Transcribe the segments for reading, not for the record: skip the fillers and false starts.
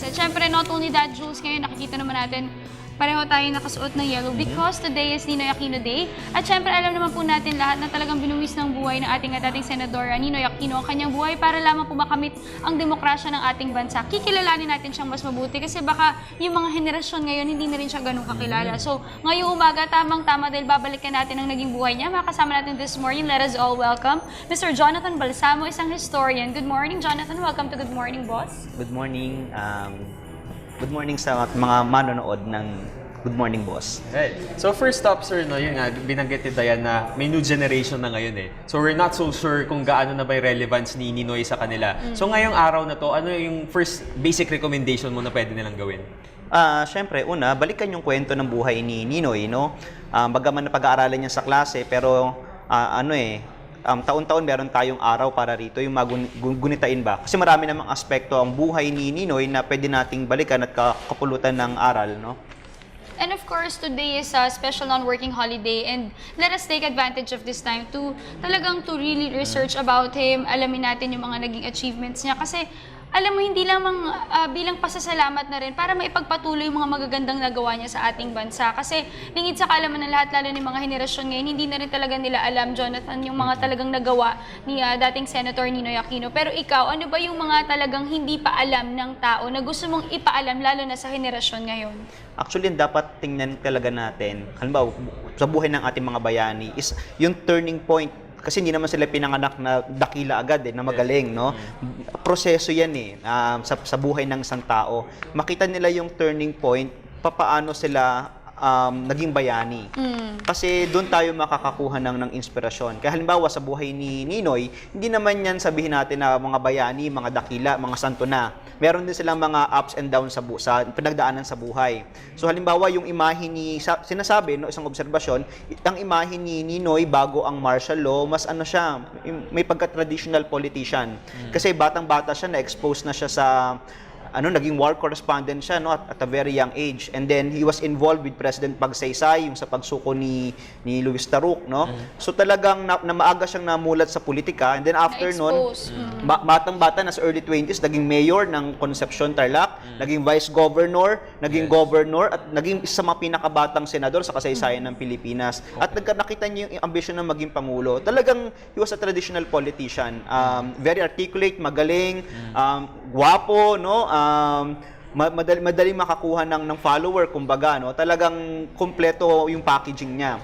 natin. Siyempre, not only that, Jules, ngayon nakikita naman natin pareho tayo nakasuot ng yellow because today is Ninoy Aquino Day. At syempre, alam naman po natin lahat na talagang binuwis ng buhay ng ating at ating Senadora Ninoy Aquino ang kanyang buhay para lamang po makamit ang demokrasya ng ating bansa. Kikilalanin natin siyang mas mabuti kasi baka yung mga henerasyon ngayon hindi na rin siya ganun kakilala. So, ngayong umaga, tamang-tama dahil babalikan natin ang naging buhay niya. Makasama natin this morning, let us all welcome Mr. Jonathan Balsamo, isang historian. Good morning, Jonathan. Welcome to Good Morning, Boss. Good morning. Good morning sa mga manonood ng Good Morning, Boss. Right. So first up, sir, no, yun nga, binanggit ni Dayan na may new generation na ngayon eh. So we're not so sure kung gaano na ba yung relevance ni Ninoy sa kanila. So ngayong araw na to, ano yung first basic recommendation mo na pwede nilang gawin? Siyempre, una, balikan yung kwento ng buhay ni Ninoy, no? Bagaman na pag-aaralan niya sa klase, pero taon-taon meron tayong araw para rito, yung magunitain ba? Kasi marami namang aspekto ang buhay ni Ninoy na pwede nating balikan at kapulutan ng aral, no? And of course, today is a special non-working holiday and let us take advantage of this time to really research about him, alamin natin yung mga naging achievements niya. Kasi alam mo, hindi lamang bilang pasasalamat na rin para maipagpatuloy yung mga magagandang nagawa niya sa ating bansa. Kasi lingid sa kaalaman ng lahat, lalo ng mga henerasyon ngayon, hindi na rin talaga nila alam, Jonathan, yung mga talagang nagawa ni dating Senator Ninoy Aquino. Pero ikaw, ano ba yung mga talagang hindi pa alam ng tao na gusto mong ipaalam, lalo na sa henerasyon ngayon? Actually, dapat tingnan talaga natin, halimbawa, sa buhay ng ating mga bayani, is yung turning point. Kasi hindi naman sila pinanganak na dakila agad na magaling, no? Proseso yan sa buhay ng isang tao. Makita nila yung turning point, papaano sila naging bayani. Kasi doon tayo makakakuha ng inspirasyon. Kaya halimbawa sa buhay ni Ninoy, hindi naman yan sabihin natin na mga bayani, mga dakila, mga santo na. Meron din silang mga ups and downs sa pinagdaanan sa buhay. So halimbawa yung imahe ni sinasabi, no, isang obserbasyon, ang imahe ni Ninoy bago ang martial law, mas siya, may pagka-traditional politician. Kasi batang-bata siya, na-expose na siya sa naging war correspondent siya, no, at a very young age. And then he was involved with President Pagsaysay yung sa pagsuko ni Luis Taruk, no. So talagang na maaga siyang namulat sa politika, and then after noon, batang-bata na sa early 20s, naging mayor ng Concepcion, Tarlac, naging vice governor, naging governor, at naging isa sa mga pinakabatang senador sa kasaysayan ng Pilipinas. At nakita niyo yung ambition na maging pangulo. Talagang he was a traditional politician, very articulate, magaling, gwapo, no. Madaling makakuha ng follower, kumbaga, no? Talagang kumpleto yung packaging niya.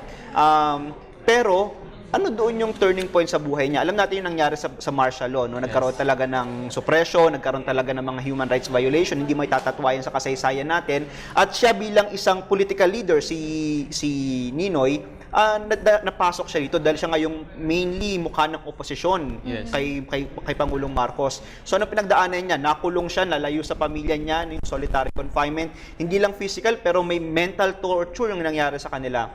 Pero ano doon yung turning point sa buhay niya? Alam natin yung nangyari sa martial law, no? Nagkaroon talaga ng suppression, nagkaroon talaga ng mga human rights violation, hindi may tatatwayan sa kasaysayan natin. At siya bilang isang political leader, si Ninoy, napasok siya dito dahil siya ngayong mainly mukha ng oposisyon kay Pangulong Marcos. So ano pinagdaanan niya? Nakulong siya, nalayo sa pamilya niya, yung solitary confinement. Hindi lang physical, pero may mental torture yung nangyari sa kanila.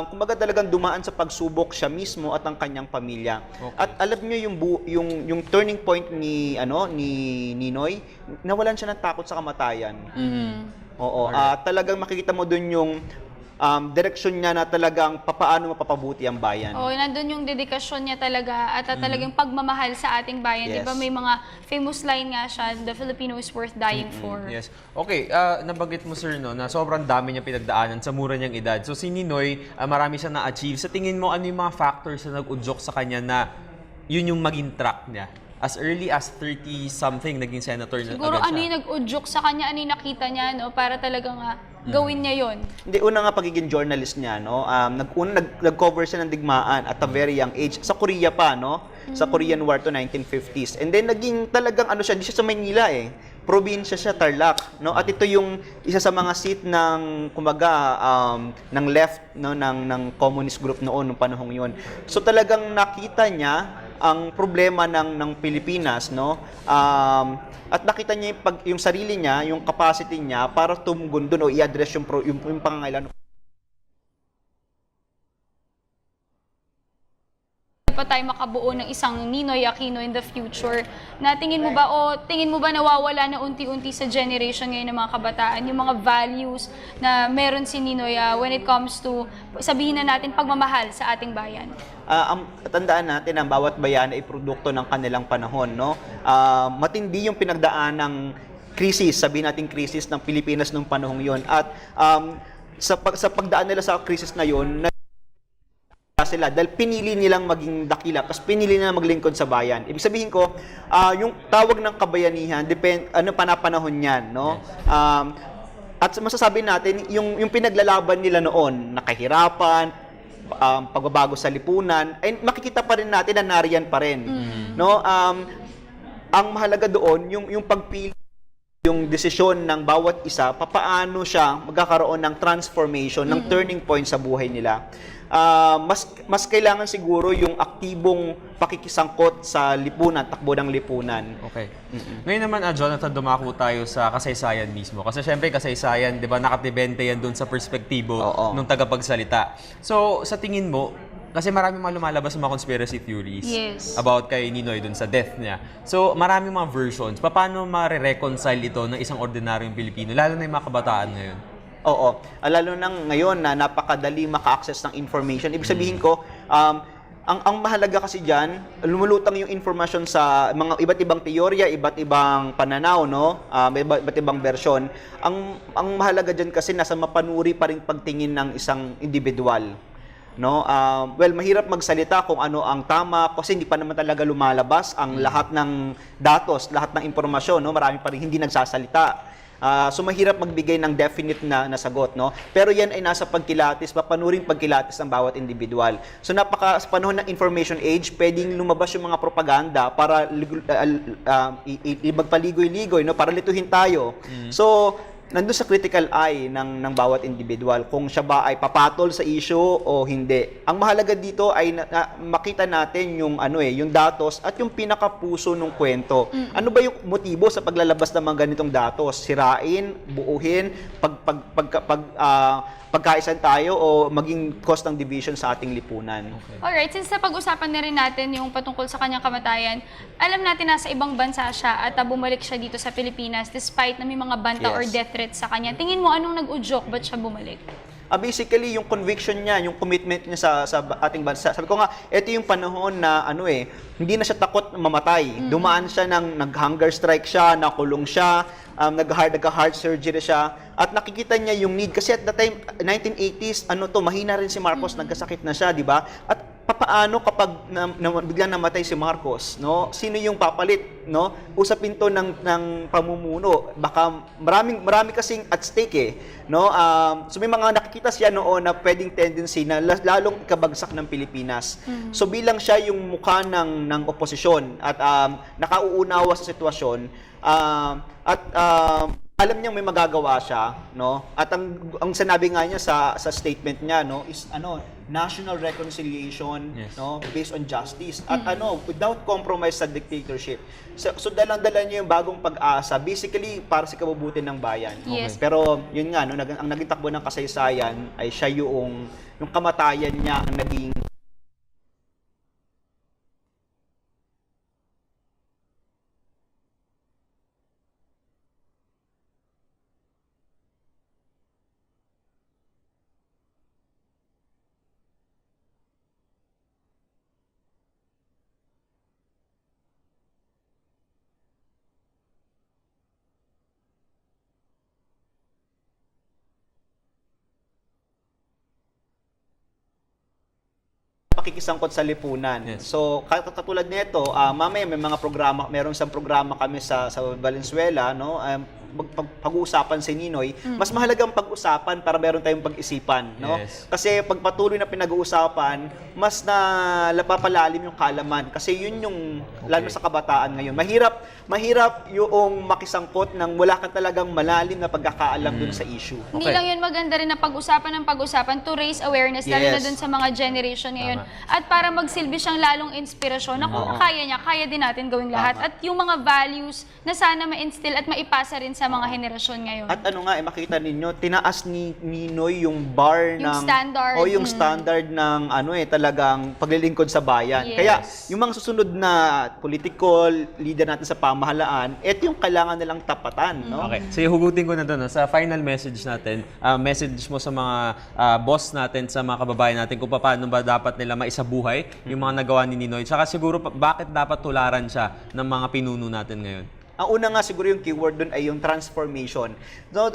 Kumbaga talagang dumaan sa pagsubok siya mismo at ang kanyang pamilya. Okay. At alam niyo yung turning point ni Ninoy, nawalan siya ng takot sa kamatayan. Oo, talagang makikita mo doon yung direksyon niya na talagang papaano mapapabuti ang bayan. Oo, nandun yung dedikasyon niya talaga at talagang pagmamahal sa ating bayan. Yes. Diba may mga famous line nga siya, the Filipino is worth dying for. Yes. Okay, nabanggit mo, sir, no, na sobrang dami niya pinagdaanan sa mura niyang edad. So si Ninoy, marami siya na-achieve. Sa tingin mo, ano yung mga factors na nag-udyok sa kanya na yun yung maging track niya? As early as 30-something, naging senator na agad siya. Siguro ano yung nag-udyok sa kanya, ano yung nakita niya, no, para talagang gawin niya yon. Hindi, una nga pagiging journalist niya, no? Nag-cover siya ng digmaan at a very young age. Sa Korea pa, no? Sa Korean War to 1950s. And then naging talagang hindi siya sa Maynila probinsya siya, Tarlac, no? At ito yung isa sa mga seat ng kumbaga ng left, no, ng communist group noon nung panahong 'yon. So talagang nakita niya ang problema ng Pilipinas, no? At nakita niya yung sarili niya, yung capacity niya para tumugon doon o i-address yung pangangailangan pa tayo makabuo ng isang Ninoy Aquino in the future. Na tingin mo ba nawawala na unti-unti sa generation ngayon ng mga kabataan yung mga values na meron si Ninoy when it comes to sabihin na natin pagmamahal sa ating bayan? Tandaan natin ang bawat bayan ay produkto ng kanilang panahon, no? Matindi yung pinagdaan ng krisis, sabihin natin krisis ng Pilipinas nung panahong yon. At sa pagdaan nila sa krisis na yon, sila dahil pinili nilang maging dakila, tapos pinili nilang maglingkod sa bayan. Ibig sabihin ko, yung tawag ng kabayanihan, panapanahon yan, no? At masasabi natin, yung pinaglalaban nila noon, nakahirapan, pagbabago sa lipunan, ay makikita pa rin natin na nariyan pa rin. No? Ang mahalaga doon, yung pagpili, yung desisyon ng bawat isa, papaano siya magkakaroon ng transformation, ng turning point sa buhay nila. Mas kailangan siguro yung aktibong pakikisangkot sa lipunan, takbo ng lipunan. Okay. Ngayon naman, Jonathan, dumako tayo sa kasaysayan mismo. Kasi syempre, kasaysayan, di ba, nakatibente yan dun sa perspektibo ng tagapagsalita. So, sa tingin mo, kasi maraming mga lumalabas sa mga conspiracy theories about kay Ninoy dun sa death niya. So, maraming mga versions. Paano ma-reconcile ito ng isang ordinaryong Pilipino, lalo na yung mga kabataan ngayon? Oo. Lalo na ngayon na napakadali maka-access ng information. Ibig sabihin ko, ang mahalaga kasi diyan, lumulutang yung information sa mga iba't ibang teorya, iba't ibang pananaw, no? Iba't ibang version. Ang mahalaga diyan kasi nasa mapanuri pa ring pagtingin ng isang individual. No, well, mahirap magsalita kung ano ang tama kasi hindi pa naman talaga lumalabas ang lahat ng datos, lahat ng impormasyon, no? Marami pa rin hindi nagsasalita. So mahirap magbigay ng definite na sagot, no? Pero yan ay nasa pagkilatis, papanuring pagkilatis ng bawat individual. So sa panahon ng information age, pwedeng lumabas yung mga propaganda para magpaligoy-ligoy, no? Para lituhin tayo. So nandun sa critical eye ng bawat individual kung siya ba ay papatol sa issue o hindi. Ang mahalaga dito ay makita natin yung yung datos at yung pinakapuso ng kwento. Ano ba yung motibo sa paglalabas ng mga ganitong datos? Sirain, buuhin, pagkaisan tayo o maging cause ng division sa ating lipunan. Okay. Alright, since napag-usapan na rin natin yung patungkol sa kanyang kamatayan, alam natin nasa ibang bansa siya at bumalik siya dito sa Pilipinas despite na may mga banta or death threats sa kanya. Tingin mo anong nag-udyok? Ba't siya bumalik? Basically, yung conviction niya, yung commitment niya sa ating bansa. Sabi ko nga, ito yung panahon na hindi na siya takot mamatay. Dumaan siya nag-hunger strike siya, nakulong siya, nag-heart surgery siya, at nakikita niya yung need. Kasi at the time, 1980s, mahina rin si Marcos, nagkasakit na siya, di ba? At papaano kapag biglang namatay si Marcos, no? Sino yung papalit, no? Usapin to ng pamumuno. Baka marami kasing at stake no? So may mga nakikita siya noon na pwedeng tendency na lalong ikabagsak ng Pilipinas. So bilang siya yung mukha ng oposisyon at nakauunawa sa sitwasyon, alam niyang may magagawa siya, no? At ang sinabi nga niya sa statement niya, no, is national reconciliation, no, based on justice at without compromise sa dictatorship. So dalang-dala niya yung bagong pag-asa, basically para sa kabubuti ng bayan. Yes. Pero yun nga, no, ang naging takbo ng kasaysayan ay siya yung kamatayan niya ang naging pakikisangkot sa lipunan. Yes. So, katulad nito, mamaya may mga programa, meron isang programa kami sa Valenzuela, no? Pag-uusapan si Ninoy, mas mahalagang pag-usapan para meron tayong pag-isipan, no? Yes. Kasi pag patuloy na pinag-uusapan, mas napapalalim yung kalaman kasi yun yung lalo sa kabataan ngayon. Mahirap yung makisangkot nang wala ka talagang malalim na pagkakaalam dun sa issue. Hindi lang yun, maganda rin na pag-usapan ng pag-usapan to raise awareness, lalo na dun sa mga generation ngayon. At para magsilbi siyang lalong inspirasyon na kung kaya niya, kaya din natin gawing lahat. At yung mga values na sana ma-instill at maipasa rin sa mga henerasyon ngayon. At makita ninyo, tinaas ni Ninoy yung bar Yung ng standard. yung standard ng talagang paglilingkod sa bayan. Yes. Kaya yung mga susunod na political leader natin sa pamahalaan, ito yung kailangan nilang tapatan, no? Okay. So, hugutin ko na doon. Sa final message natin, message mo sa mga boss natin, sa mga kababayan natin, kung paano ba dapat nila maisabuhay yung mga nagawa ni Ninoy. Tsaka siguro, bakit dapat tularan siya ng mga pinuno natin ngayon? Ang una nga siguro yung keyword doon ay yung transformation. So,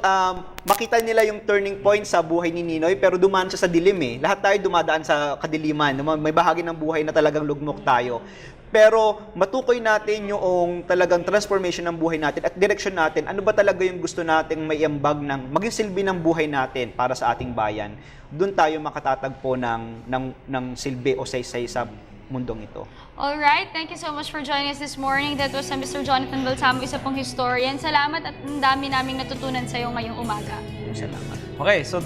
makita nila yung turning point sa buhay ni Ninoy pero dumaan siya sa dilim eh. Lahat tayo dumadaan sa kadiliman. May bahagi ng buhay na talagang lugmok tayo. Pero matukoy natin yung talagang transformation ng buhay natin at direksyon natin. Ano ba talaga yung gusto nating maiambag ng maging silbi ng buhay natin para sa ating bayan? Doon tayo makatatagpo ng silbi o saysay sa mundong ito. Alright, thank you so much for joining us this morning. That was Mr. Jonathan Balsamo, isa pong historian. Salamat at ang dami naming natutunan sa'yo ngayong umaga. Salamat. Okay, so